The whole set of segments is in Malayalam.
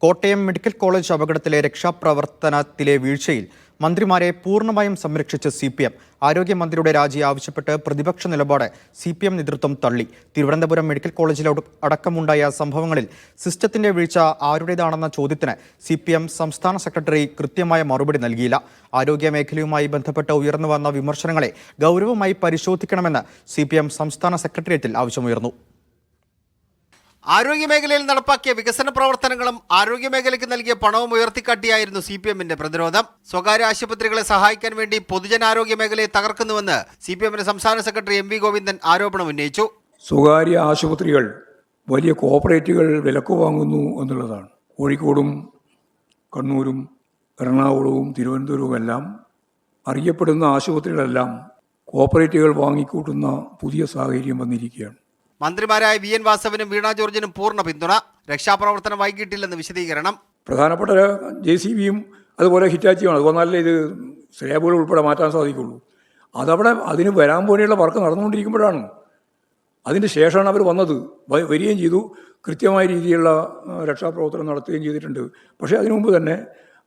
കോട്ടയം മെഡിക്കൽ കോളേജ് അപകടത്തിലെ രക്ഷാപ്രവർത്തനത്തിലെ വീഴ്ചയിൽ മന്ത്രിമാരെ പൂർണ്ണമായും സംരക്ഷിച്ച് CPM. ആരോഗ്യമന്ത്രിയുടെ രാജി ആവശ്യപ്പെട്ട് പ്രതിപക്ഷ നിലപാട് CPM നേതൃത്വം തള്ളി. തിരുവനന്തപുരം മെഡിക്കൽ കോളേജിൽ അടക്കമുണ്ടായ സംഭവങ്ങളിൽ സിസ്റ്റത്തിന്റെ വീഴ്ച ആരുടേതാണെന്ന ചോദ്യത്തിന് CPM സംസ്ഥാന സെക്രട്ടറി കൃത്യമായ മറുപടി നൽകിയില്ല. ആരോഗ്യ മേഖലയുമായി ബന്ധപ്പെട്ട് ഉയർന്നുവന്ന വിമർശനങ്ങളെ ഗൗരവമായി പരിശോധിക്കണമെന്ന് CPM സംസ്ഥാന സെക്രട്ടേറിയറ്റിൽ ആവശ്യമുയർന്നു. ആരോഗ്യമേഖലയിൽ നടപ്പാക്കിയ വികസന പ്രവർത്തനങ്ങളും ആരോഗ്യമേഖലയ്ക്ക് നൽകിയ പണവും ഉയർത്തിക്കാട്ടിയായിരുന്നു CPMന്റെ പ്രതിരോധം. സ്വകാര്യ ആശുപത്രികളെ സഹായിക്കാൻ വേണ്ടി പൊതുജനാരോഗ്യ മേഖലയെ തകർക്കുന്നുവെന്ന് CPMന്റെ സംസ്ഥാന സെക്രട്ടറി MV ഗോവിന്ദൻ ആരോപണം ഉന്നയിച്ചു. സ്വകാര്യ ആശുപത്രികൾ വലിയ കോർപ്പറേറ്റുകൾ വിലക്ക് വാങ്ങുന്നു എന്നുള്ളതാണ്. കോഴിക്കോടും കണ്ണൂരും എറണാകുളവും തിരുവനന്തപുരവും എല്ലാം അറിയപ്പെടുന്ന ആശുപത്രികളെല്ലാം കോർപ്പറേറ്റുകൾ വാങ്ങിക്കൂട്ടുന്ന പുതിയ സാഹചര്യം വന്നിരിക്കുകയാണ്. മന്ത്രിമാരായ VN വാസവനും വീണ ജോർജിനും പൂർണ്ണ പിന്തുണ. രക്ഷാപ്രവർത്തനം വൈകിട്ടില്ലെന്ന് വിശദീകരണം. പ്രധാനപ്പെട്ട JCBയും അതുപോലെ ഹിറ്റാച്ചിയുമാണ്. അത് വന്നാലേ ഇത് സ്ലാബുകൾ ഉൾപ്പെടെ മാറ്റാൻ സാധിക്കുള്ളൂ. അതവിടെ അതിന് വരാൻ പോലെയുള്ള വർക്ക് നടന്നുകൊണ്ടിരിക്കുമ്പോഴാണ്. അതിൻ്റെ ശേഷമാണ് അവർ വന്നത്, വരികയും ചെയ്തു. കൃത്യമായ രീതിയിലുള്ള രക്ഷാപ്രവർത്തനം നടത്തുകയും ചെയ്തിട്ടുണ്ട്. പക്ഷേ അതിനു മുമ്പ് തന്നെ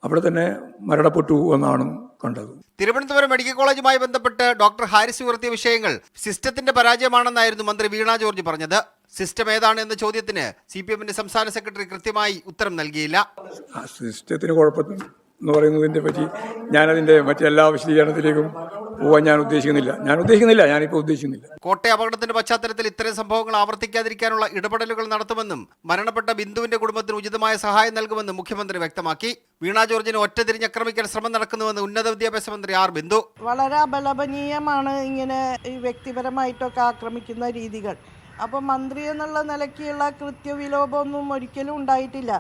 അവിടെ തന്നെ മരണപ്പെട്ടു എന്നാണ് കണ്ടത്. തിരുവനന്തപുരം മെഡിക്കൽ കോളേജുമായി ബന്ധപ്പെട്ട് ഡോക്ടർ ഹാരിസ് ഉയർത്തിയ വിഷയങ്ങൾ സിസ്റ്റത്തിന്റെ പരാജയമാണെന്നായിരുന്നു മന്ത്രി വീണ ജോർജ് പറഞ്ഞത്. സിസ്റ്റം ഏതാണ് എന്ന ചോദ്യത്തിന് CPMന്റെ സംസ്ഥാന സെക്രട്ടറി കൃത്യമായി ഉത്തരം നൽകിയില്ല. സിസ്റ്റത്തിന് കുഴപ്പം എന്ന് പറയുന്നതിനെ പറ്റി ഞാനതിൻ്റെ മറ്റെല്ലാ വിശദീകരണത്തിലേക്കും പോകാൻ ഞാനിപ്പോൾ ഉദ്ദേശിക്കുന്നില്ല. കോട്ടയ അപകടത്തിന്റെ പശ്ചാത്തലത്തിൽ ഇത്തരം സംഭവങ്ങൾ ആവർത്തിക്കാതിരിക്കാനുള്ള ഇടപെടലുകൾ നടത്തുമെന്നും മരണപ്പെട്ട ബിന്ദുവിന്റെ കുടുംബത്തിന് ഉചിതമായ സഹായം നൽകുമെന്നും മുഖ്യമന്ത്രി വ്യക്തമാക്കി. വീണ ജോർജിനെ ഒറ്റതിരിഞ്ഞാക്രമിക്കാൻ ശ്രമം നടക്കുന്നുവെന്ന് ഉന്നത വിദ്യാഭ്യാസ മന്ത്രി R ബിന്ദു. വളരെ അപലപനീയമാണ് ഇങ്ങനെ വ്യക്തിപരമായിട്ടൊക്കെ ആക്രമിക്കുന്ന രീതികൾ. അപ്പം മന്ത്രി എന്നുള്ള നിലയ്ക്കുള്ള കൃത്യവിലോപമൊന്നും ഒരിക്കലും ഉണ്ടായിട്ടില്ല.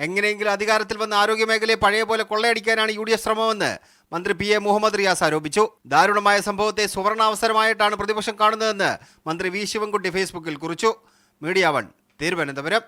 എങ്ങനെയെങ്കിലും അധികാരത്തിൽ വന്ന ആരോഗ്യമേഖലയെ പഴയ പോലെ കൊള്ളയടിക്കാനാണ് UDF ശ്രമമെന്ന് മന്ത്രി PA മുഹമ്മദ് റിയാസ് ആരോപിച്ചു. ദാരുണമായ സംഭവത്തെ സുവർണാവസരമായിട്ടാണ് പ്രതിപക്ഷം കാണുന്നതെന്ന് മന്ത്രി V ശിവൻകുട്ടി ഫേസ്ബുക്കിൽ കുറിച്ചു. മീഡിയ 1 തിരുവനന്തപുരം.